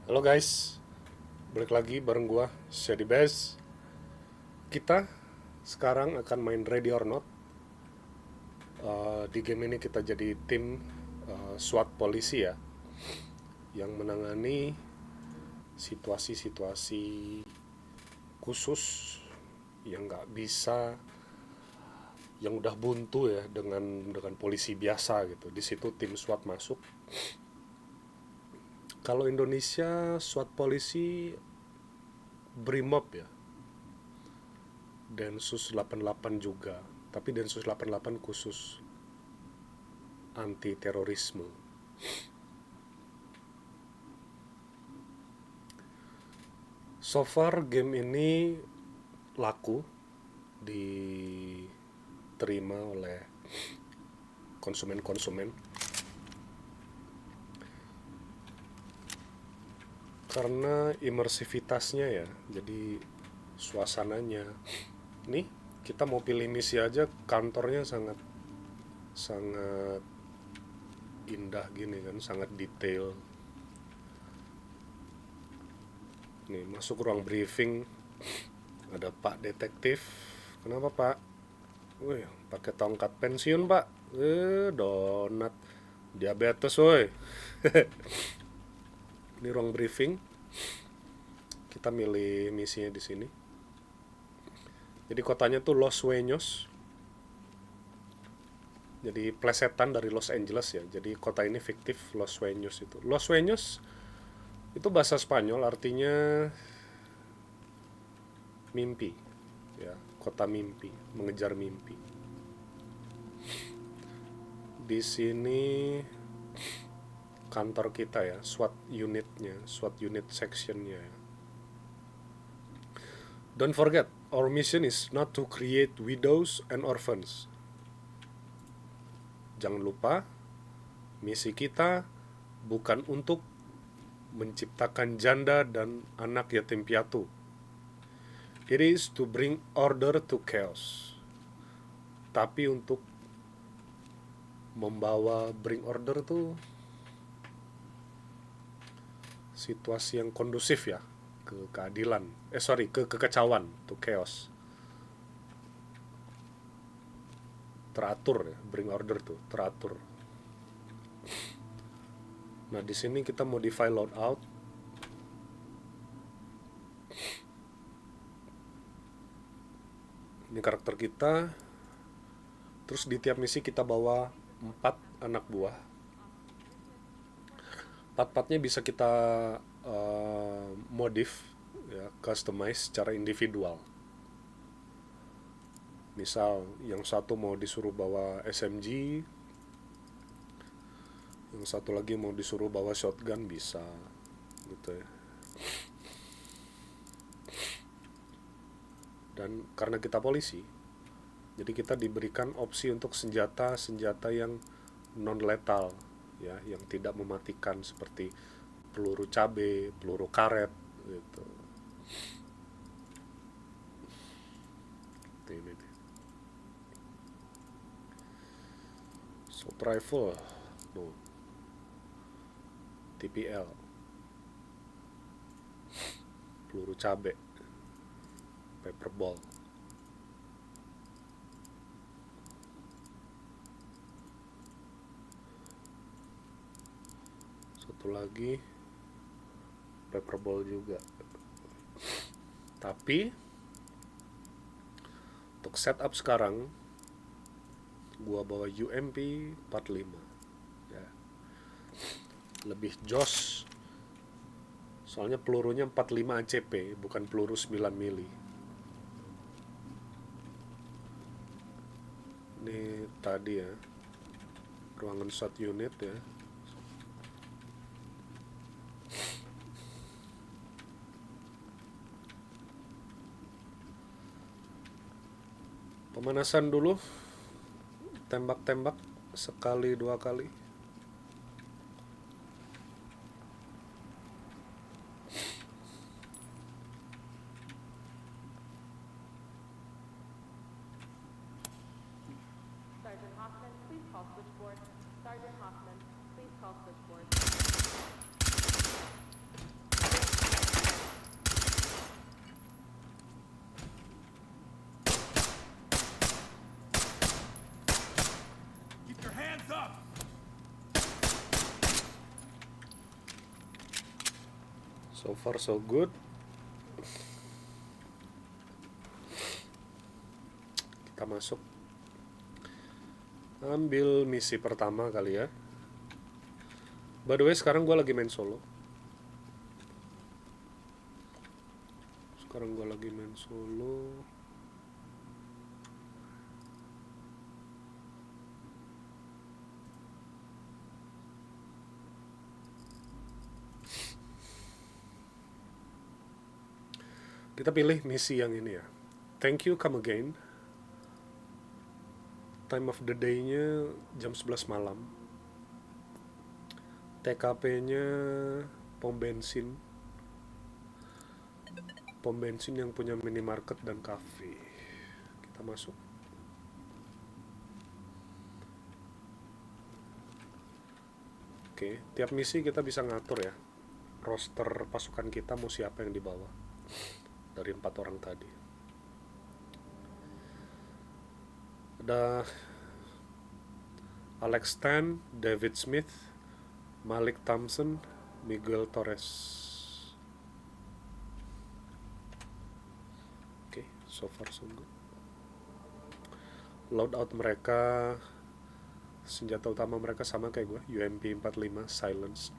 Halo guys, balik lagi bareng gua, Shady Bass. Kita sekarang akan main Ready or Not. Di game ini kita jadi tim SWAT polisi ya, yang menangani situasi-situasi khusus yang nggak bisa, yang udah buntu ya dengan polisi biasa gitu. Di situ tim SWAT masuk. Kalau Indonesia SWAT polisi Brimob ya, Densus 88 juga. Tapi Densus 88 khusus anti terorisme. So far game ini laku diterima oleh konsumen-konsumen karena imersivitasnya ya. Jadi suasananya. Nih, kita mau pilih misi aja kantornya sangat sangat indah gini kan, sangat detail. Nih, masuk ruang briefing, ada Pak Detektif. Kenapa, Pak? Wih, pakai tongkat pensiun, Pak. Donat. Diabetes, woi. Ini ruang briefing. Kita milih misinya di sini. Jadi kotanya tuh Los Sueños. Jadi plesetan dari Los Angeles ya. Jadi kota ini fiktif, Los Sueños itu. Los Sueños itu bahasa Spanyol artinya mimpi. Ya, kota mimpi, mengejar mimpi. Di sini kantor kita ya, SWAT unitnya, SWAT unit sectionnya. Don't forget, our mission is not to create widows and orphans. Jangan lupa, misi kita bukan untuk menciptakan janda dan anak yatim piatu. It is to bring order to chaos. Tapi untuk membawa bring order tuh situasi yang kondusif ya, ke keadilan. Ke kekacauan, to chaos. Teratur ya, bring order tuh, teratur. Nah, di sini kita modify loadout. Ini karakter kita. Terus di tiap misi kita bawa 4 anak buah. 4-4-nya bisa kita modif ya, customize secara individual. Misal yang satu mau disuruh bawa SMG, yang satu lagi mau disuruh bawa shotgun bisa gitu ya. Dan karena kita polisi, jadi kita diberikan opsi untuk senjata-senjata yang non letal ya, yang tidak mematikan seperti peluru cabe, peluru karet gitu. Ini nih. Assault rifle, no. TPL, peluru cabe, paper ball. Satu lagi paper ball juga. Tapi untuk setup sekarang gua bawa UMP 45 ya. Lebih jos. Soalnya pelurunya 45 ACP, bukan peluru 9 mili. Ini tadi ya, ruangan SWAT unit ya. Pemanasan dulu, tembak-tembak sekali 2 kali. Sergeant Hoffman, please call switchboard. Sergeant Hoffman, please call switchboard. So far so good. Kita masuk. Ambil misi pertama kali ya. By the way, sekarang gue lagi main solo. Kita pilih misi yang ini ya. Thank you, come again. Time of the day-nya jam 11 malam. TKP-nya pom bensin. Pom bensin yang punya minimarket dan cafe. Kita masuk. Oke, tiap misi kita bisa ngatur ya. Roster pasukan kita mau siapa yang dibawa. Dari 4 orang tadi. Ada Alex Tan, David Smith, Malik Thompson, Miguel Torres. Oke, so far so good. Loadout mereka, senjata utama mereka sama kayak gue, UMP 45 Silence.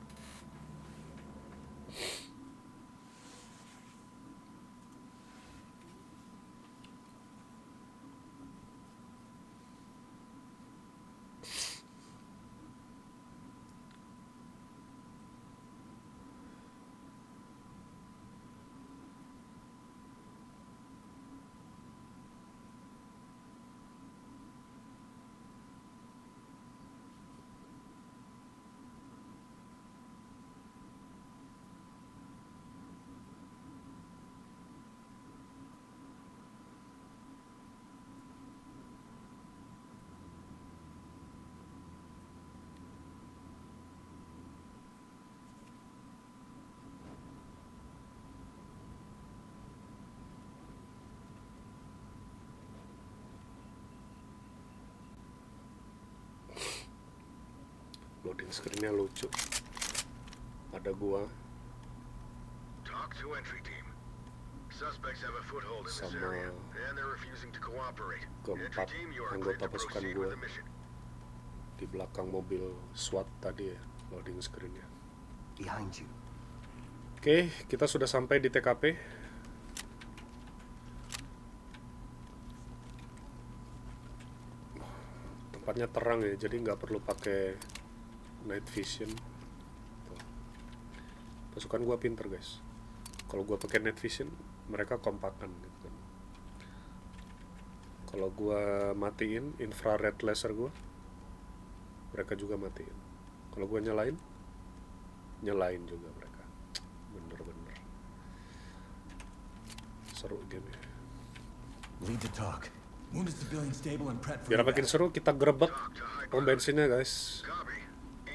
Loading screen-nya lucu. Ada gua Talk to entry team. Suspects have a foothold in this sama area, and they're refusing to cooperate. Entry keempat team, you are anggota cleared to pasukan proceed gua with the mission. di belakang mobil SWAT tadi ya, loading screen-nya. Behind you. Oke, kita sudah sampai di TKP. Tempatnya terang ya, jadi nggak perlu pakai night vision. Tuh. Pasukan gua pinter guys. Kalau gua pakai night vision, mereka kompakan gitu kan. Kalau gua matiin infrared laser gua, mereka juga matiin. Kalau gua nyalain juga mereka. Bener-bener seru game ya. Lead to talk. Wounded civilian stable and prep for Biar makin evac. seru, kita gerebek pom bensinnya guys. Copy.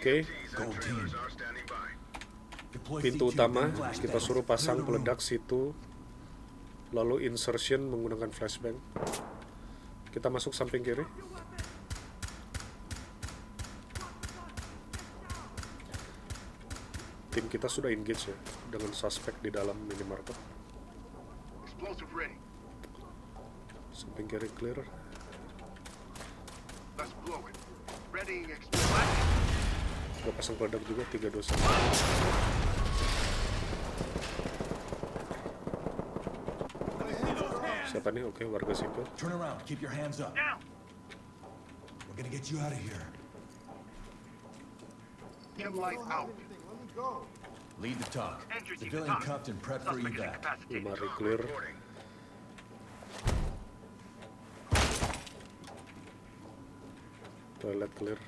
Oke, EMTs Gold and team. trailers are standing by. Deploy pintu C2, utama then flashbang. kita suruh pasang Clear the room. peledak situ, lalu insertion menggunakan flashbang. Kita masuk samping kiri. Tim kita sudah engage ya dengan suspek di dalam minimarket. Explosive ready. Samping kiri clear. Let's blow it. Readying explosive. Gua pasang peledak juga 3 2 1. Siapa nih? Oke, warga sipil. Turn around. Keep your hands up. We're gonna get you out of here. Dim light out. Lead to talk. Entry team to Civilian talk. cuffed and prep for Suspect evac. incapacitated. Lemari clear. Reporting. Toilet clear.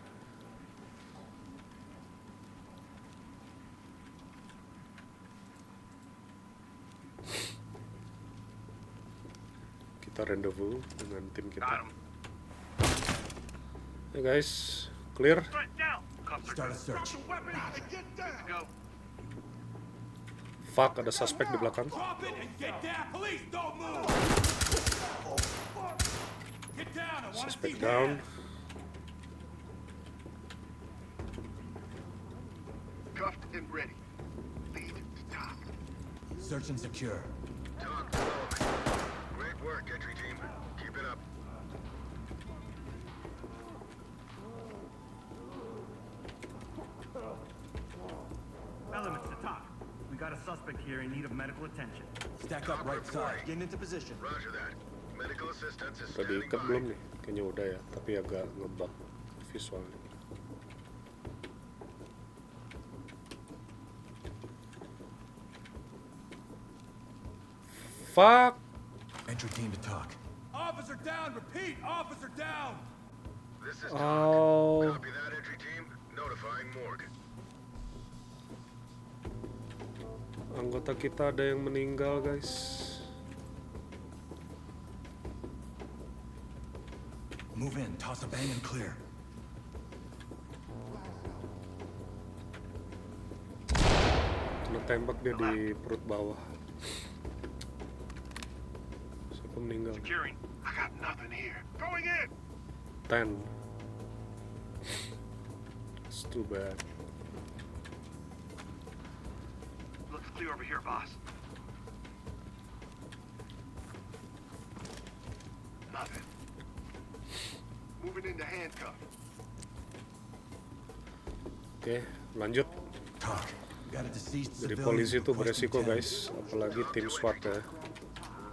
Kita rendezvous dengan tim Got kita. 'em. Hey guys, clear. Threat down. Cuffs are Start a down. search. Good to go. Fuck, ada suspek di belakang. Drop it and get down. Police, don't move. Get down. I want to Suspect see down. hands. Cuffed and ready. Lead to top. Search and secure. Talk to element. Great work, entry team. Keep it up. Elements to talk. We got a suspect here in need of medical attention. Stack up right side. Getting into position. Roger that. Medical assistance is Udah standing diikat by. belum nih? Kayaknya udah ya, tapi agak ngebug visualnya. Fuck. Entry team to talk. Officer down, repeat, officer down! This is Oh. Copy that, entry team. Notifying morgue. Anggota kita ada yang meninggal, guys. Move in, toss a bang and clear. Kena tembak dia di perut bawah. Siapa meninggal? Securing. I got nothing here. Going in! 10. It's too bad. Looks clear over here, boss. Nothing. Moving into handcuff. Oke, lanjut. Talk. Got a deceased Jadi civilian. polisi itu requesting beresiko, 10. guys. Apalagi tim SWAT ya.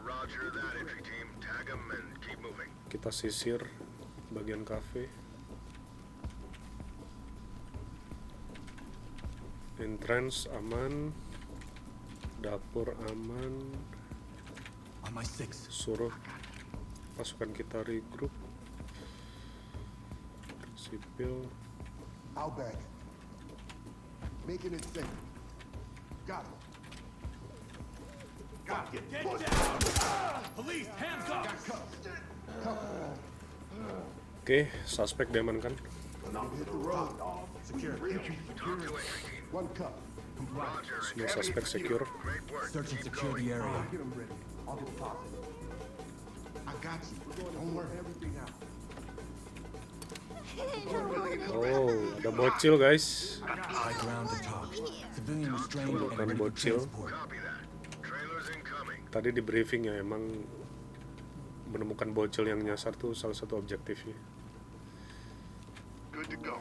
Roger that, entry team. Tag them and keep moving. Kita sisir bagian kafe. Entrance aman. Dapur aman. On my 6. Suruh pasukan kita regroup. Sipil. Outback. Making it safe. Got it. Got it. Get down! Police, hands up! Oke, suspek diamankan. Hit the road. Secure. Entry secure. One cup. Roger. Semua suspek secure. Great work. Search and Keep secure going. the area. Get them ready. I'll get tossed. I got you. Don't work everything out. Oh, ada bocil, guys. High ground to talk. Civilian restrained and Bukan ready for bocil. transport. Copy that. Trailers incoming. Tadi di briefing ya, emang menemukan bocil yang nyasar tuh salah satu objektifnya. Good to go.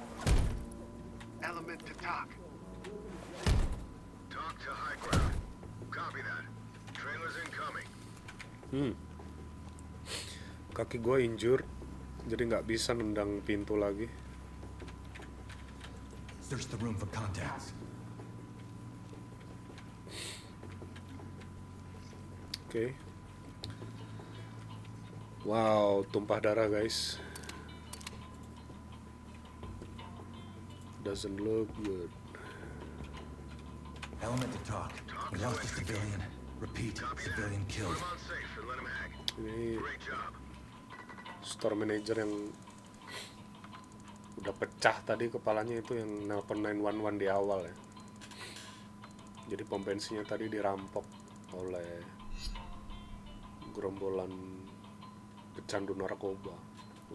Element to talk. Talk to high ground. Copy that. Trailers incoming. Kaki gue injure, jadi nggak bisa nendang pintu lagi. Search the room for contacts. Oke. Wow, tumpah darah, guys. Doesn't look good. Element to talk. We lost a civilian. Repeat, civilian Put killed. him on safe and let him hang. Ini Great job. store manager yang udah pecah tadi kepalanya itu yang nelpon 911 di awal ya. Jadi pom bensinnya tadi dirampok oleh gerombolan pecandu narkoba.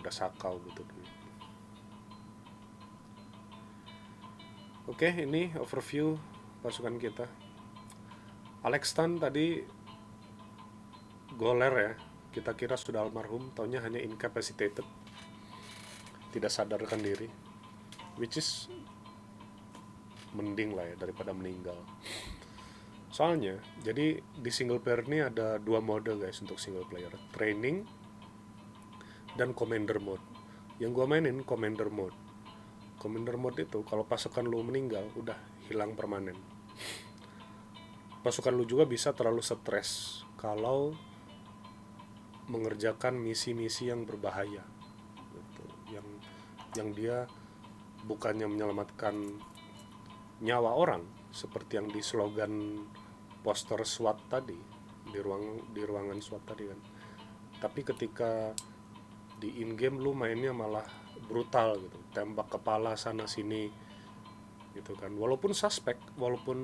Udah sakau gitu. Oke, ini overview pasukan kita. Alex Tan tadi goler ya. Kita kira sudah almarhum, taunya hanya incapacitated. Tidak sadarkan diri. Which is mending lah ya daripada meninggal. Soalnya, jadi di single player ini ada dua mode guys untuk single player. Training dan commander mode. Yang gua mainin commander mode. Commander mode itu kalau pasukan lu meninggal udah hilang permanen. Pasukan lu juga bisa terlalu stres kalau mengerjakan misi-misi yang berbahaya gitu. Yang dia bukannya menyelamatkan nyawa orang seperti yang di slogan poster SWAT tadi di ruangan SWAT tadi kan, tapi ketika di in game lu mainnya malah brutal gitu, tembak kepala sana sini gitu kan, walaupun suspek, walaupun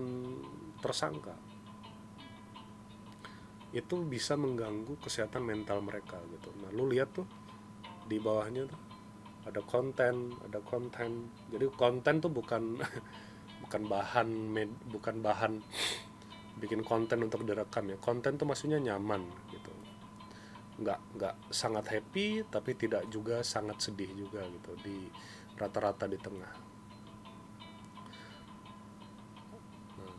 tersangka, itu bisa mengganggu kesehatan mental mereka gitu. Nah lu lihat tuh di bawahnya tuh ada konten. Jadi konten tuh bukan bukan bahan bikin konten untuk direkam ya. Konten tuh maksudnya nyaman gitu, nggak sangat happy tapi tidak juga sangat sedih juga gitu, di rata-rata di tengah. Nah,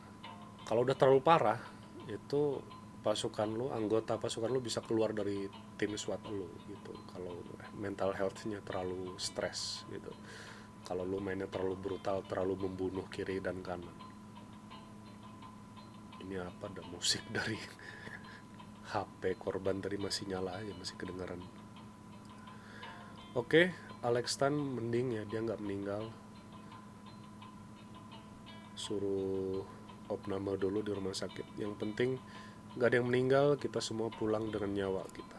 kalau udah terlalu parah itu anggota pasukan lu bisa keluar dari tim SWAT lu gitu, kalau mental health-nya terlalu stres gitu, kalau lu mainnya terlalu brutal, terlalu membunuh kiri dan kanan. Ini apa, ada musik dari HP korban tadi masih nyala aja, masih kedengaran. Oke, Alex Tan mending ya, dia nggak meninggal. Suruh opname dulu di rumah sakit. Yang penting nggak ada yang meninggal, kita semua pulang dengan nyawa kita.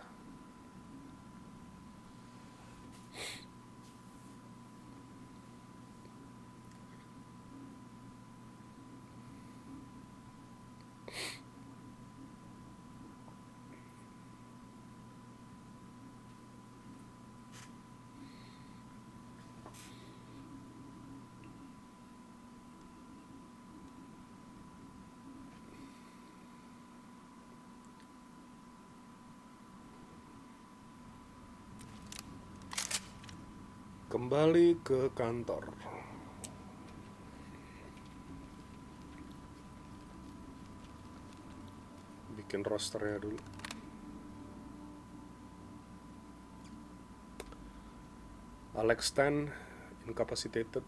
Kembali ke kantor. Bikin rosternya dulu. Alex Tan incapacitated.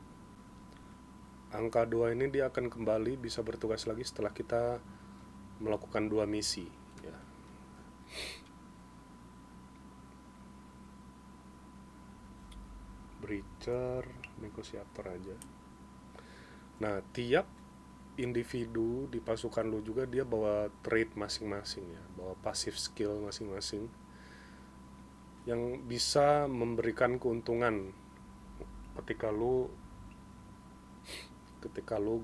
Angka 2 ini dia akan kembali bisa bertugas lagi setelah kita melakukan 2 misi ya. Breacher, negosiator aja. Nah, tiap individu di pasukan lu juga dia bawa trait masing-masing ya, bawa passive skill masing-masing yang bisa memberikan keuntungan ketika lu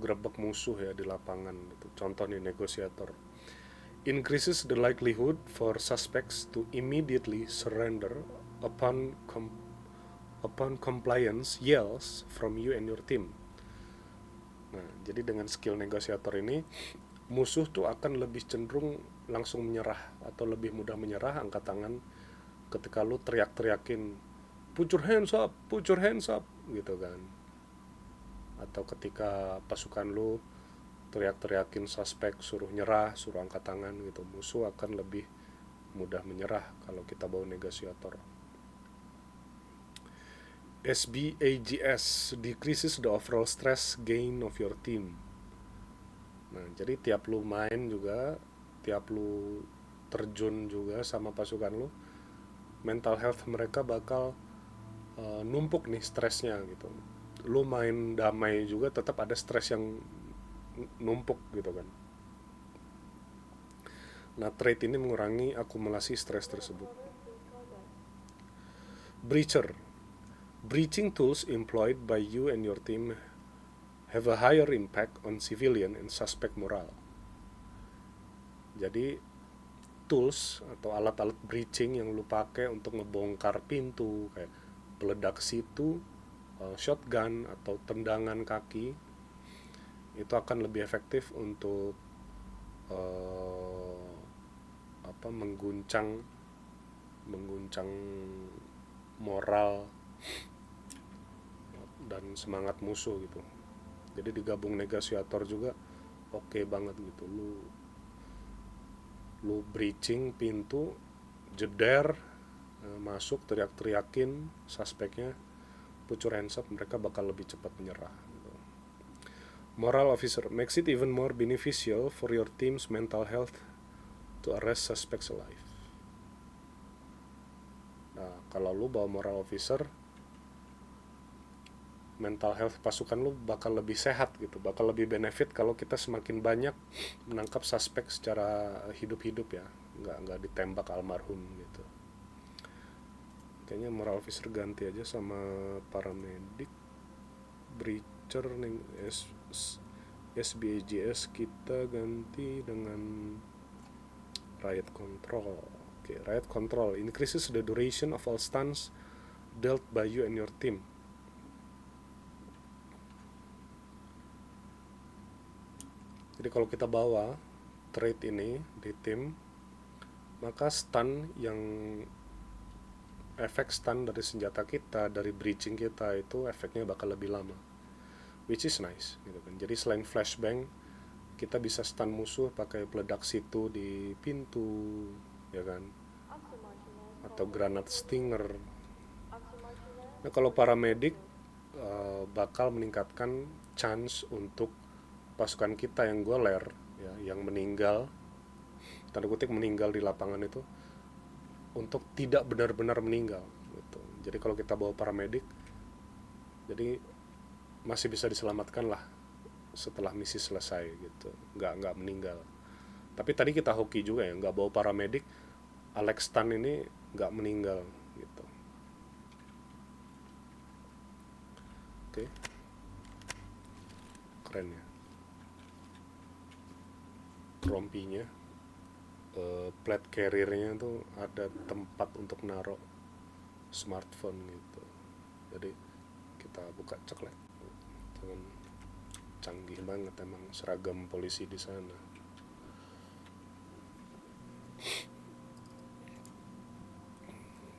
grebek musuh ya di lapangan gitu. Contoh nih, negosiator increases the likelihood for suspects to immediately surrender upon compliance yells from you and your team. Nah, jadi dengan skill negosiator ini, musuh tuh akan lebih cenderung langsung menyerah atau lebih mudah menyerah, angkat tangan ketika lu teriak-teriakin put your hands up gitu kan. Atau ketika pasukan lu teriak-teriakin suspek suruh nyerah, suruh angkat tangan gitu, musuh akan lebih mudah menyerah kalau kita bawa negosiator. SBAGS decreases the overall stress gain of your team. Nah, jadi tiap lu main juga, tiap lu terjun juga sama pasukan lu, mental health mereka bakal numpuk nih stresnya gitu. Lu main damai juga tetap ada stres yang numpuk gitu kan. Nah, trait ini mengurangi akumulasi stres tersebut. Breacher. Breaching tools employed by you and your team have a higher impact on civilian and suspect morale. Jadi tools atau alat-alat breaching yang lu pakai untuk ngebongkar pintu kayak peledak situ, shotgun atau tendangan kaki, itu akan lebih efektif untuk mengguncang moral dan semangat musuh gitu. Jadi digabung negosiator juga oke banget gitu. Lu breaching pintu, jeder, masuk teriak-teriakin suspeknya put your hands up, mereka bakal lebih cepat menyerah gitu. Moral officer makes it even more beneficial for your team's mental health to arrest suspects alive. Nah, kalau lu bawa moral officer, mental health pasukan lu bakal lebih sehat gitu, bakal lebih benefit kalau kita semakin banyak menangkap suspek secara hidup-hidup ya, nggak ditembak almarhum gitu. Kayaknya moral officer ganti aja sama paramedic. Breacher nih, SBAGS kita ganti dengan riot control. Oke, riot control increases the duration of all stunts dealt by you and your team. Jadi kalau kita bawa trait ini di tim, maka stun yang efek stun dari senjata kita, dari breaching kita itu efeknya bakal lebih lama, which is nice gitu kan. Jadi selain flashbang, kita bisa stun musuh pakai peledak situ di pintu, ya kan, atau granat stinger. Nah kalau paramedik bakal meningkatkan chance untuk pasukan kita yang goler, ya, yang meninggal, tanda kutip meninggal di lapangan itu, untuk tidak benar-benar meninggal gitu. Jadi kalau kita bawa paramedik, jadi masih bisa diselamatkan lah setelah misi selesai gitu, nggak meninggal. Tapi tadi kita hoki juga ya, nggak bawa paramedik, Alex Tan ini nggak meninggal gitu. Oke. Keren ya. Rompinya, plate carrier-nya tuh ada tempat untuk naruh smartphone gitu. Jadi kita buka ceklek. Cuman canggih banget emang seragam polisi di sana.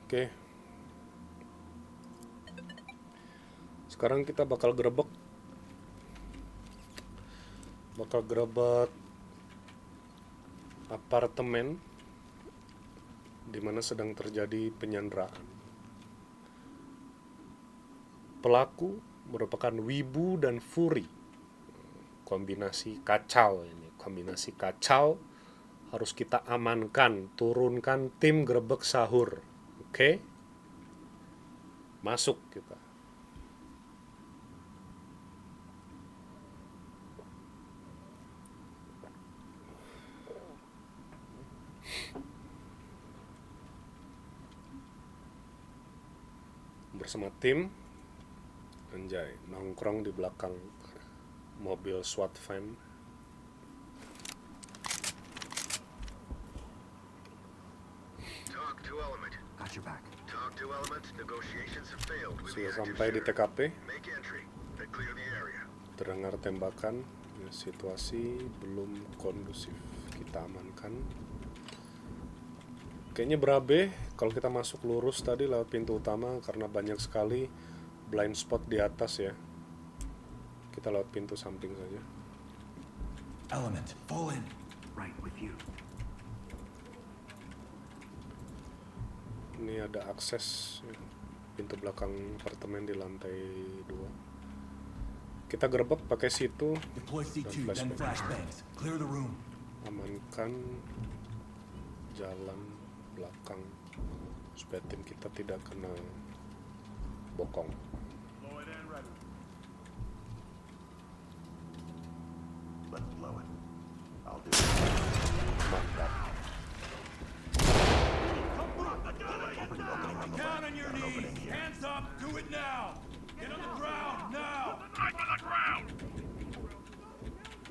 Oke. Sekarang kita bakal gerebek apartemen di mana sedang terjadi penyanderaan. Pelaku merupakan Wibu dan Fury. Kombinasi kacau ini, kombinasi kacau. Harus kita amankan, turunkan tim gerebek sahur. Oke? Masuk kita. Bersama tim, anjay, nongkrong di belakang mobil SWAT van. Talk to Element. Got your back. Talk to Element. Negotiations have failed with the Sudah active sampai di shooter. TKP, Make entry and clear the area. terdengar tembakan, ya, situasi belum kondusif, kita amankan. Kayaknya berabe kalau kita masuk lurus tadi lewat pintu utama karena banyak sekali blind spot di atas ya. Kita lewat pintu samping saja. Element, fall in. Right with you. Ini ada akses ya, pintu belakang apartemen di lantai 2. Kita gerebek pakai situ, Deploy C2, Dan then flashbangs. Clear the room. amankan jalan belakang supaya tim kita tidak kena bokong. Blow it in, ready. Let's blow it. I'll do it. Mantap. Down on your knees. Hands up. Do it now. Get on the ground now. I'm on the ground.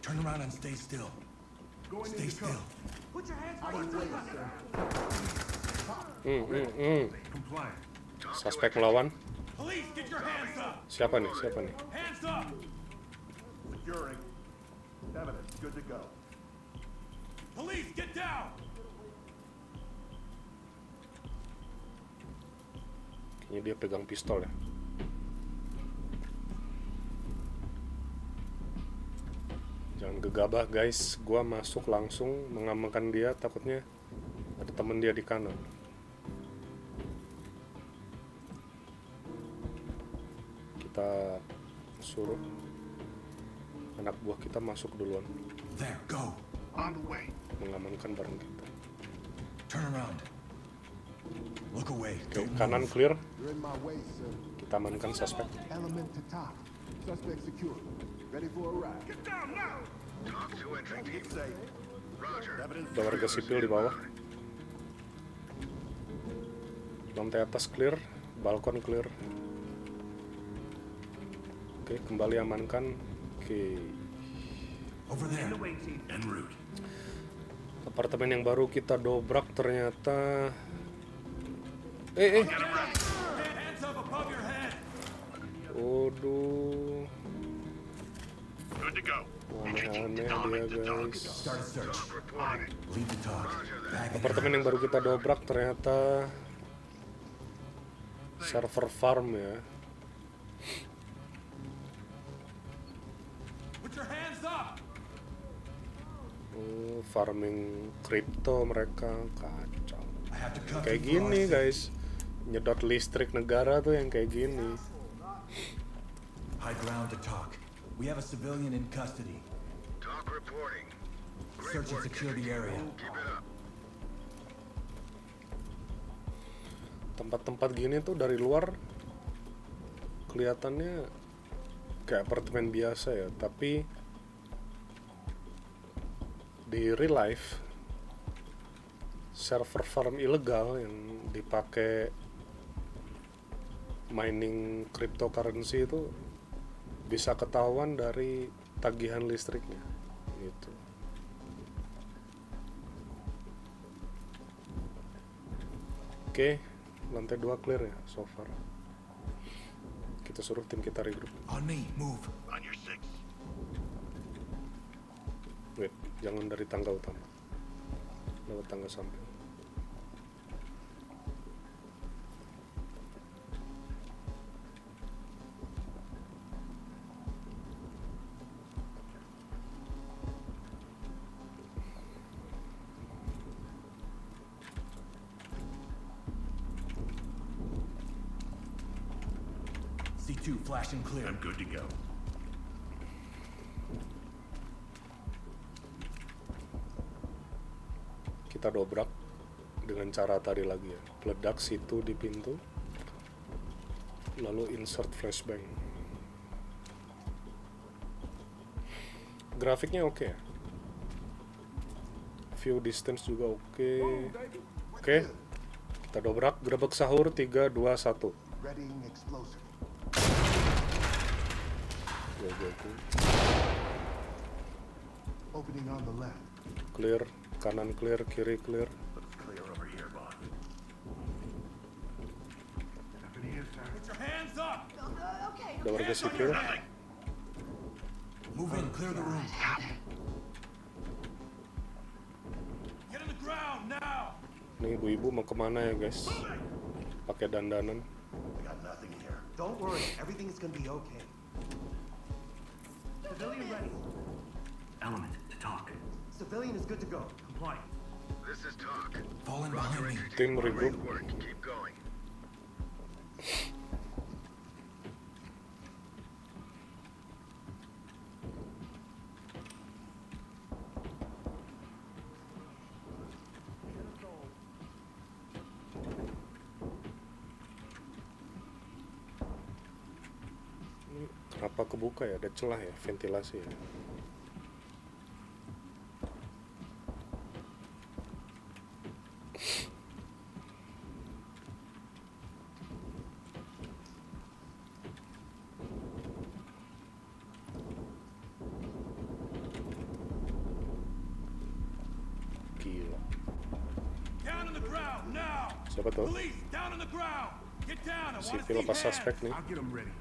Turn around and stay still. Stay still. Put your hands Out of the way, sir. Compliant. Suspek melawan. Police, get your hands up. Siapa nih? Siapa nih? Hands up. Securing. Evidence, good to go. Police, get down. Kayaknya dia pegang pistol ya. Jangan gegabah guys, gua masuk langsung mengamankan dia, takutnya ada temen dia di kanan. Kita suruh anak buah kita masuk duluan, There, go. On the way. mengamankan bareng kita. Turn around. Look away. Oke, Don't kanan move. clear, You're in my way, sir. kita amankan suspek. Element to top. Suspect secure. Ready for a ride. Get down now. Talk to entry team. Roger. Ada warga sipil di bawah. Lantai atas clear, balkon clear. Oke, kembali amankan. Oke, Over there. Away, Chief. En route. apartemen yang baru kita dobrak ternyata. Hands up above your head. Waduh. Good to go. Aneh-aneh dia guys. Start a search. Talk reporting. Lead the talk. Back it Apartemen yang baru kita dobrak ternyata server farm ya. Put your hands up! Oh, farming crypto mereka kacau. I have to cuff Kayak you for our gini safety. guys, nyedot listrik negara tuh yang kayak gini. High ground to talk. We have a civilian in custody. Talk reporting. Great Search and work, secure the entry area. team. Keep it up. Tempat-tempat gini tuh dari luar kelihatannya kayak apartemen biasa ya, tapi di real life server farm ilegal yang dipakai mining cryptocurrency itu bisa ketahuan dari tagihan listriknya gitu. Oke, lantai 2 clear ya so far. Kita suruh tim kita regroup. On me, move. On your six. Wait, jangan dari tangga utama. Lewat tangga samping. C2, flash and clear. good to go. Kita dobrak dengan cara tadi lagi ya. Peledak situ di pintu. Lalu insert flashbang. Grafiknya oke ya. View distance juga oke. Oke. Kita dobrak, gerbek sahur 3, 2, 1. Readying explosive. Go. Opening on the left. Clear, kanan clear, kiri clear. Looks clear over here, boss. Put your hands up! Ada warga sipil. Move in, clear the room. Get on the ground now! Nih ibu-ibu mau kemana ya guys? Pakai dandanan. We got nothing here. Don't worry, everything's gonna be okay. Civilian ready. Element to talk. Civilian is good to go. Compliant. This is talk. Fall in Roger, behind me. entry Tim team. regroup. Great work. Keep going. Ini kenapa kebuka ya? Ada celah ya, ventilasi ya. Gila. Down on the ground now! Siapa tuh? Police, down on the ground! Get down! I want to Sipil see apa hands! suspek nih? I'll get them ready.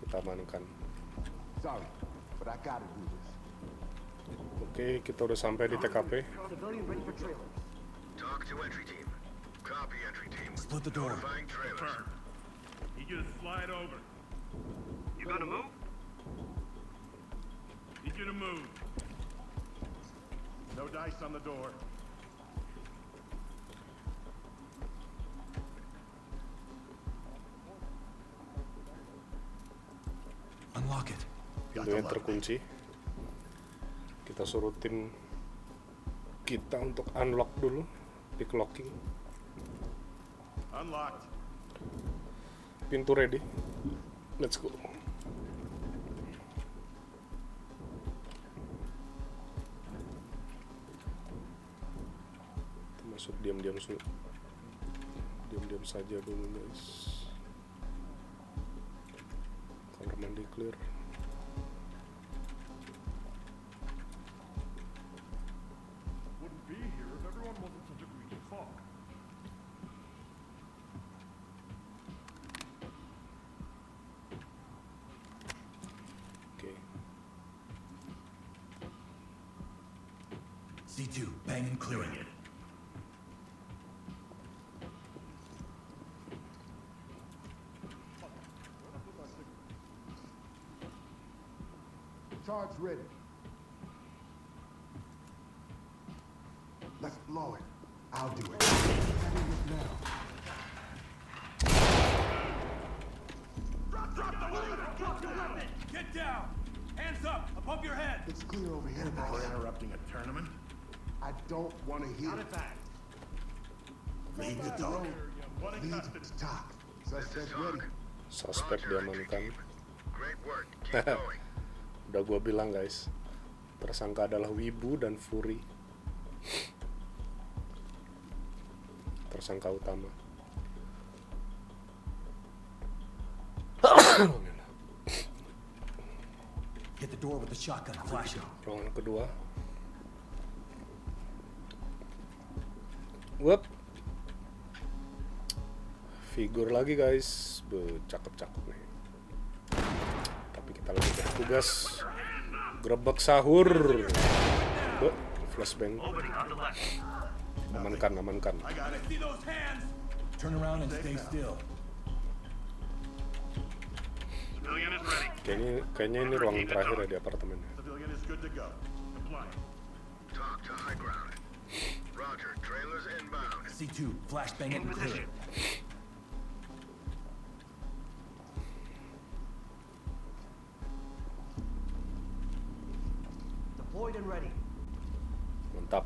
Kita amankan. Sorry, but I gotta do this. Oke, kita udah sampai di TKP. Civilian ready for trailers. Talk to entry team. Copy, entry team. Split the door. Notifying trailers. Need you to slide over. You gonna move? Need you to move. No dice on the door. Unlock it. Pintunya terkunci. Kita suruh tim kita untuk unlock dulu, pick locking. Unlocked. Pintu ready. Let's go. Kita masuk diam-diam dulu. Diam-diam saja dulu guys. Kamar mandi clear. Wouldn't be here if everyone wasn't such a greedy fuck. Oke. C2, bang and clearing it. Charge ready. Let's blow it. I'll do it. Having it now. Drop the weapon! Drop the weapon! Get down! Hands up! Above your head! It's clear over here, boss. Interrupting a tournament? I don't want to hear it. back. Lead the dog. Lead the talk. Suspect ready. Suspek Roger, entry diamankan. team. Great work. Keep going. Udah gua bilang guys, tersangka adalah Wibu dan Fury. Tersangka utama. Hit the door with the shotgun, flash it. Ruangan kedua. Wup. Figur lagi guys. Cakep-cakep nih. Tapi kita lagi bertugas gerebek sahur. Flashbang. Amankan. See those hands? Turn around and stay still. Civilian is ready. Kayaknya ini ruangan terakhir ya di apartemennya. Civilian is good to go. Comply. Talk to high ground. Roger, trailers inbound. C2, flashbang it and clear it. Deployed and ready. Mantap.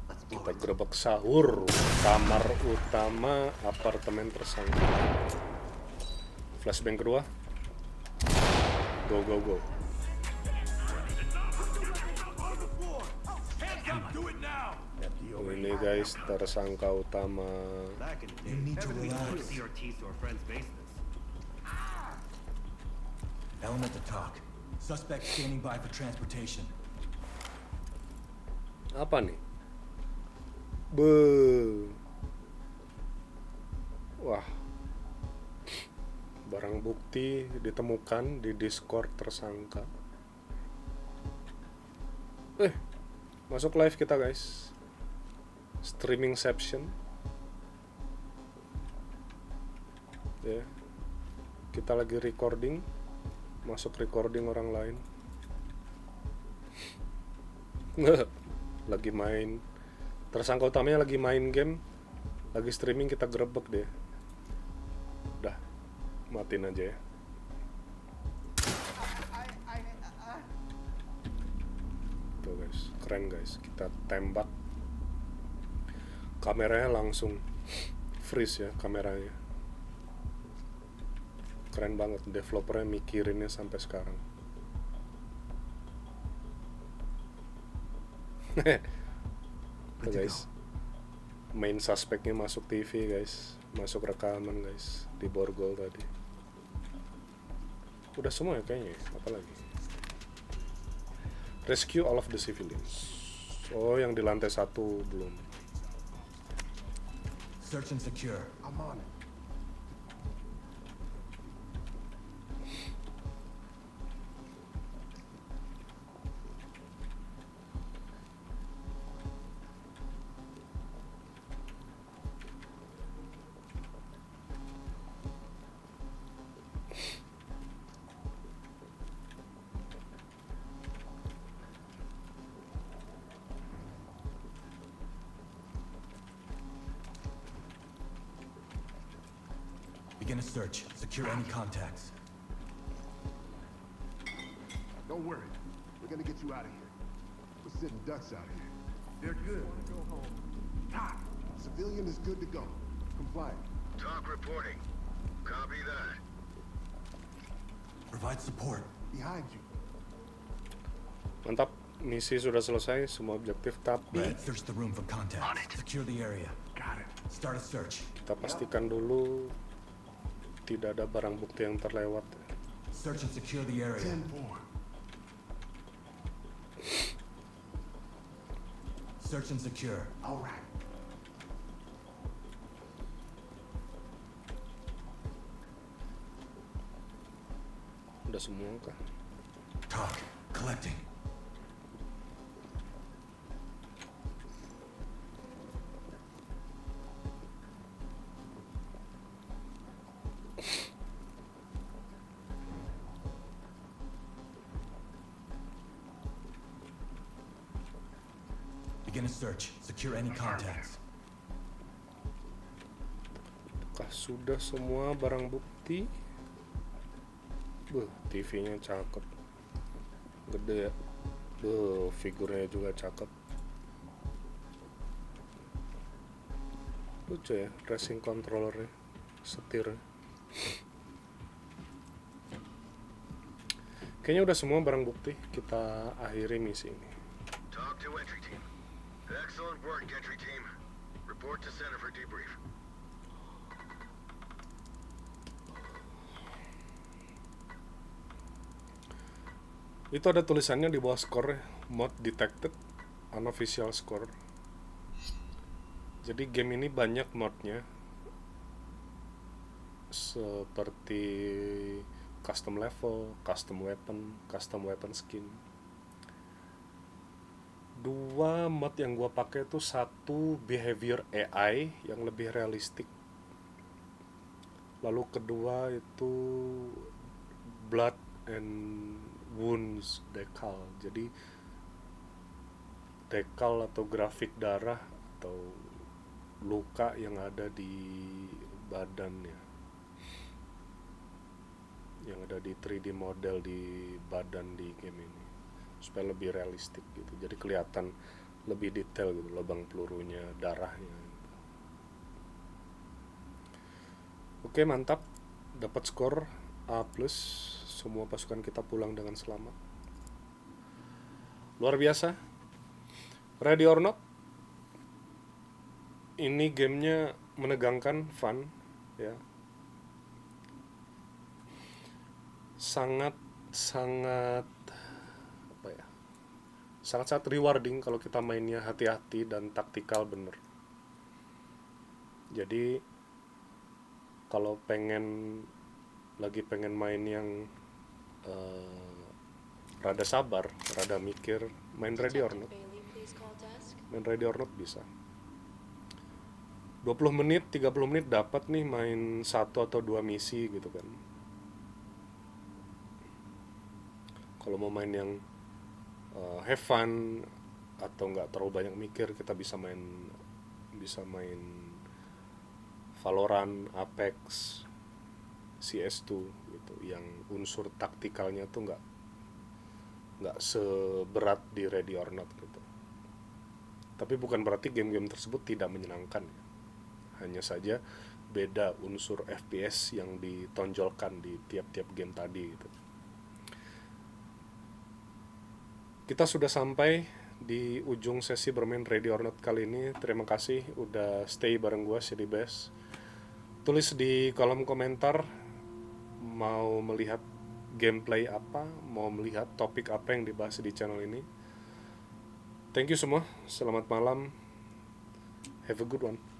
Let's blow Kita it. gerebek sahur. Kamar utama apartemen tersangka. Flashbang kedua. Go. Hands up! Do it now! Ini guys tersangka utama. You need to relax. CRTs to our friend's basements. Element to talk. Suspect standing by for transportation. Apa nih? Wah. Barang bukti ditemukan di Discord tersangka. Masuk live kita guys. Streamingception. Ya. Kita lagi recording. Masuk recording orang lain. Lagi main. Tersangka utamanya lagi main game. Lagi streaming, kita gerebek deh. Udah. Matiin aja ya. Tuh guys, keren guys. Kita tembak. Kameranya langsung freeze ya kameranya. Keren banget, developernya mikirinnya sampai sekarang. Tuh guys, main suspeknya masuk TV guys, masuk rekaman guys di borgol tadi. Udah semua ya kayaknya, apa lagi? Rescue all of the civilians. Oh, yang di lantai 1 belum. Search and secure. I'm on it. Begin a search. Secure any contacts. Don't worry. We're gonna get you out of here. We're sitting ducks out here. They're good. Go home. Ah, civilian is good to go. Compliant. Talk reporting. Copy that. Provide support. Behind you. Mantap, misi sudah selesai, semua objektif, tapi Red, search the room for contacts. Secure the area. Got it. Start a search. kita pastikan dulu tidak ada barang bukti yang terlewat. Search and secure the area. 10-4. Search and secure. All right. Udah semua kah? Talk. Collecting. Begin a search. Secure any contacts. Apakah sudah semua barang bukti? TV-nya cakep. Gede ya. Figurnya juga cakep. Lucu ya, racing controllernya, setir. Kayaknya udah semua barang bukti. Kita akhiri misi ini. Talk to entry team. Excellent work, entry team. Report to center for debrief. Itu ada tulisannya di bawah score, mod detected, unofficial score. Jadi game ini banyak modnya, seperti custom level, custom weapon skin. 2 mod yang gua pakai itu, satu behavior AI yang lebih realistik, lalu kedua itu blood and wounds decal. Jadi decal atau grafik darah atau luka yang ada di badannya, yang ada di 3D model di badan di game ini, supaya lebih realistik gitu. Jadi kelihatan lebih detail gitu, lubang pelurunya, darahnya. Oke, mantap. Dapat skor A+. Semua pasukan kita pulang dengan selamat. Luar biasa. Ready or Not. Ini gamenya menegangkan, fun, ya. Sangat rewarding kalau kita mainnya hati-hati dan taktikal bener. Jadi kalau lagi pengen main yang rada sabar, rada mikir, main Ready or Not. Main Ready or Not bisa. 20 menit, 30 menit dapat nih main 1 atau 2 misi gitu kan. Kalau mau main yang have fun atau nggak terlalu banyak mikir, kita bisa main Valorant, Apex, CS2 gitu, yang unsur taktikalnya tuh nggak seberat di Ready or Not gitu. Tapi bukan berarti game-game tersebut tidak menyenangkan ya. Hanya saja beda unsur FPS yang ditonjolkan di tiap-tiap game tadi gitu. Kita sudah sampai di ujung sesi bermain Ready or Not kali ini. Terima kasih udah stay bareng gua, Shady Bass. Tulis di kolom komentar mau melihat gameplay apa, mau melihat topik apa yang dibahas di channel ini. Thank you semua, selamat malam, have a good one.